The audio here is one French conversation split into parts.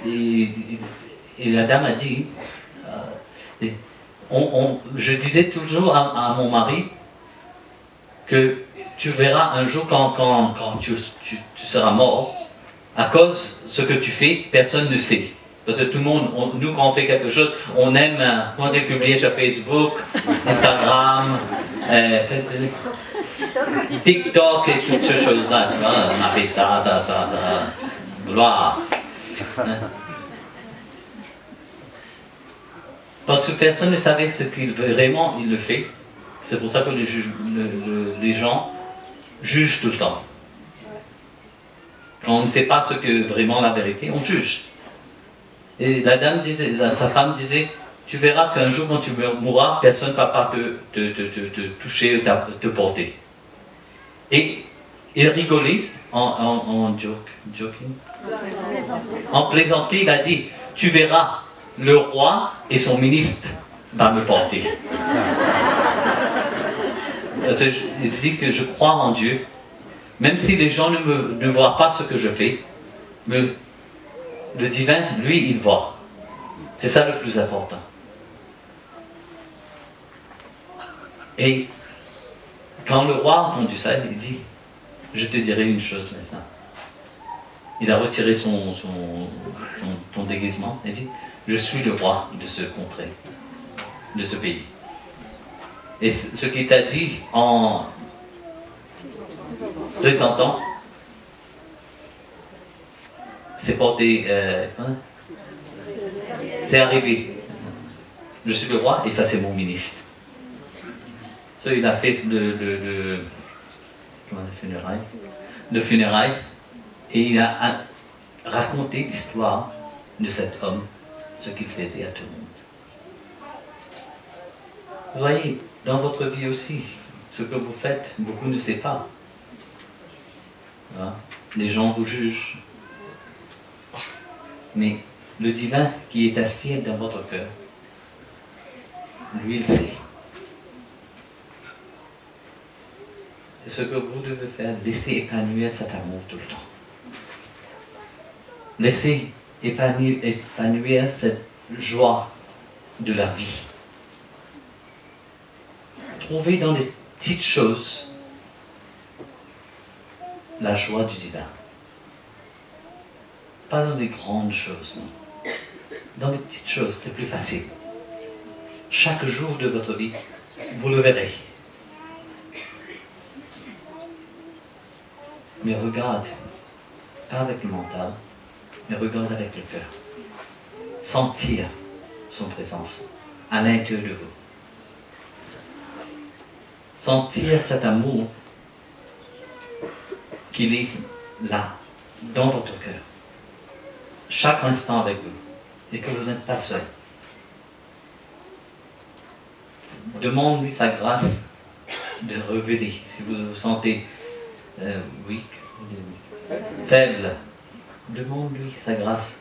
et la dame a dit, je disais toujours à mon mari que tu verras un jour quand tu seras mort, à cause de ce que tu fais, personne ne sait. Parce que tout le monde, nous quand on fait quelque chose, on aime publier sur Facebook, Instagram, TikTok et toutes ces choses-là, tu vois, on a fait ça, gloire. Parce que personne ne savait ce qu'il vraiment il le fait. C'est pour ça que les gens jugent tout le temps. Quand on ne sait pas ce que vraiment la vérité, on juge. Et la dame disait, sa femme disait, tu verras qu'un jour quand tu mourras, personne ne va pas te toucher ou te porter. Et il rigolait en plaisanterie, il a dit, tu verras, le roi et son ministre vont me porter. Il dit que je crois en Dieu, même si les gens ne voient pas ce que je fais, mais le divin, lui, il voit. C'est ça le plus important. Et quand le roi a entendu ça, il dit, je te dirai une chose maintenant. Il a retiré son déguisement et dit, je suis le roi de ce contrée, de ce pays. Et ce qu'il t'a dit en présentant, c'est porté, c'est arrivé. Je suis le roi et ça c'est mon ministre. Ça, il a fait le funérailles et il a raconté l'histoire de cet homme, ce qu'il faisait à tout le monde. Vous voyez, dans votre vie aussi, ce que vous faites, beaucoup ne savent pas. Voilà. Les gens vous jugent. Mais le divin qui est assis dans votre cœur, lui, il sait. Et ce que vous devez faire, laissez épanouir cet amour tout le temps. Laissez épanouir cette joie de la vie. Trouvez dans les petites choses la joie du divin. Pas dans les grandes choses, non. Dans les petites choses, c'est plus facile. Chaque jour de votre vie, vous le verrez. Mais regarde, pas avec le mental, mais regarde avec le cœur. Sentir son présence à l'intérieur de vous. Sentir cet amour qu'il est là, dans votre cœur. Chaque instant avec vous. Et que vous n'êtes pas seul. Demande-lui sa grâce de revenir. Si vous vous sentez weak, faible, demande-lui sa grâce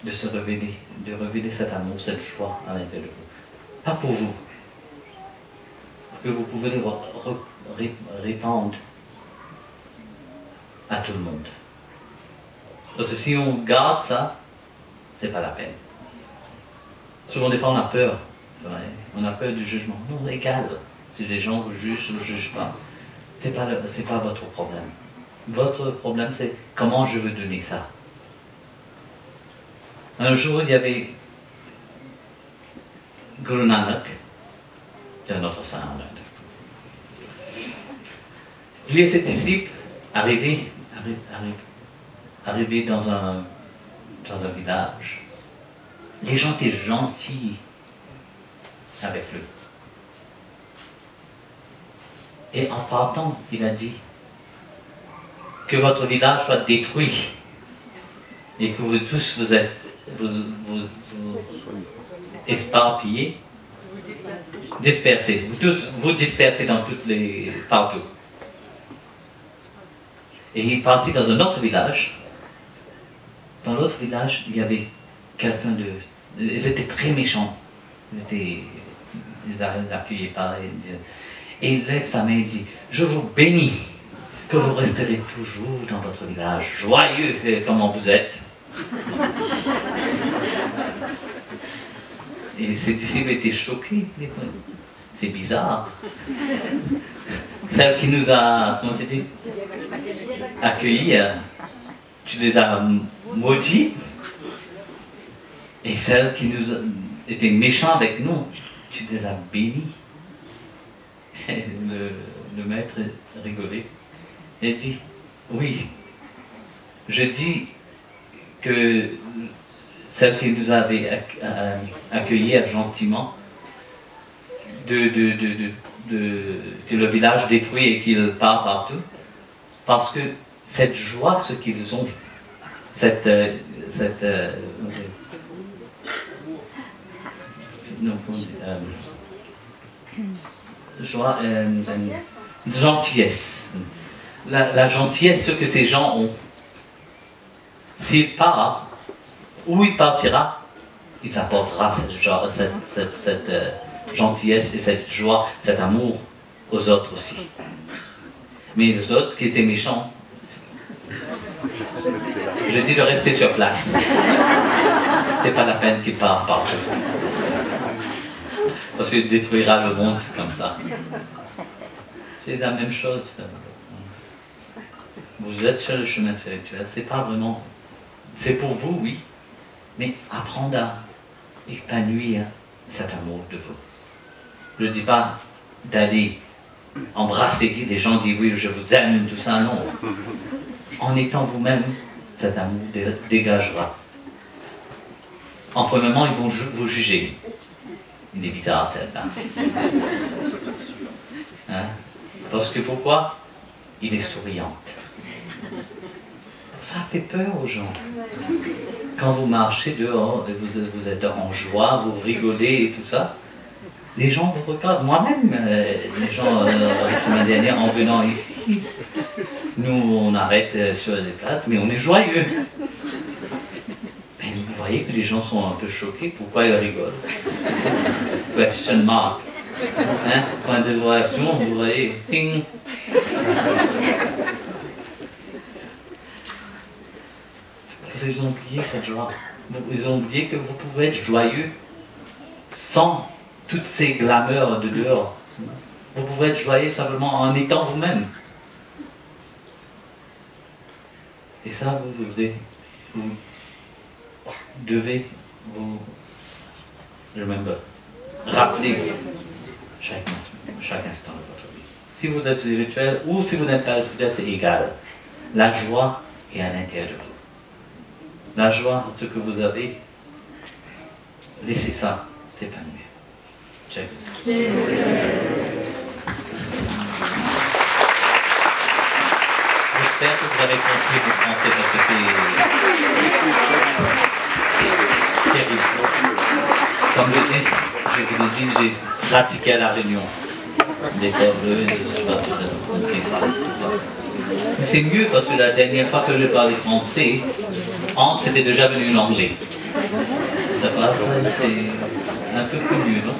de se révéler, de révéler cet amour, cette joie à l'intérieur de vous. Pas pour vous, pour que vous pouvez le répandre à tout le monde. Parce que si on garde ça, c'est pas la peine. Souvent des fois on a peur, ouais, on a peur du jugement. Non, égal, si les gens vous jugent ou ne jugent pas, c'est pas votre problème. Votre problème c'est comment je veux donner ça. Un jour il y avait Guru Nanak, c'est un autre saint en Inde. Lui et ses disciples arrivaient dans un village. Les gens étaient gentils avec lui. Et en partant, il a dit que votre village soit détruit et que vous tous vous êtes éparpillés, dispersés, vous dispersez dans partout. Et il est parti dans un autre village. Dans l'autre village, il y avait quelqu'un de... Ils étaient très méchants. Ils n'accueillaient pas. Et il lève sa main et dit, je vous bénis que vous resterez toujours dans votre village, joyeux comment vous êtes. Et ses disciples étaient choqués. C'est bizarre. Celle qui nous a, comment tu dis, accueillis, tu les as maudits. Et celle qui nous était méchante avec nous, tu les as bénis. Et le maître rigolait et dit, oui, je dis que celle qui nous avait accueillis gentiment, que le village détruit et qu'il part partout, parce que cette joie, ce qu'ils ont, cette joie, gentillesse. La gentillesse, ce que ces gens ont. S'il part, où il partira, il apportera cette gentillesse et cette joie, cet amour aux autres aussi. Mais les autres qui étaient méchants, je dis de rester sur place. C'est pas la peine qu'il part partout. Parce qu'il détruira le monde comme ça. C'est la même chose. Vous êtes sur le chemin spirituel, c'est pas vraiment... C'est pour vous, oui, mais apprendre à épanouir cet amour de vous. Je ne dis pas d'aller embrasser des gens, dire oui, je vous aime, tout ça, non. En étant vous-même, cet amour dégagera. En premièrement, ils vont vous juger. Il est bizarre, celle-là. Hein? Parce que pourquoi? Il est souriante. Ça fait peur aux gens. Quand vous marchez dehors et vous êtes en joie, vous rigolez et tout ça, les gens vous regardent. Moi-même, les gens, la semaine dernière, en venant ici, nous, on arrête sur les places, mais on est joyeux. Mais vous voyez que les gens sont un peu choqués. Pourquoi ils rigolent? Question mark. Hein? Point de réaction, vous voyez. Ting. Ils ont oublié cette joie. Ils ont oublié que vous pouvez être joyeux sans toutes ces glamours de dehors. Vous pouvez être joyeux simplement en étant vous-même. Et ça, vous devez vous rappeler chaque instant de votre vie. Si vous êtes spirituel ou si vous n'êtes pas spirituel, c'est égal. La joie est à l'intérieur de vous. La joie, ce que vous avez, laissez ça s'épanouir. Check. J'espère que vous avez compris le français parce que c'est terrible. Comme je vous dis, j'ai pratiqué à la Réunion. Des corveux, mais c'est mieux parce que la dernière fois que je parlais français, c'était déjà venu l'anglais. Ça passe, c'est un peu plus mieux, non?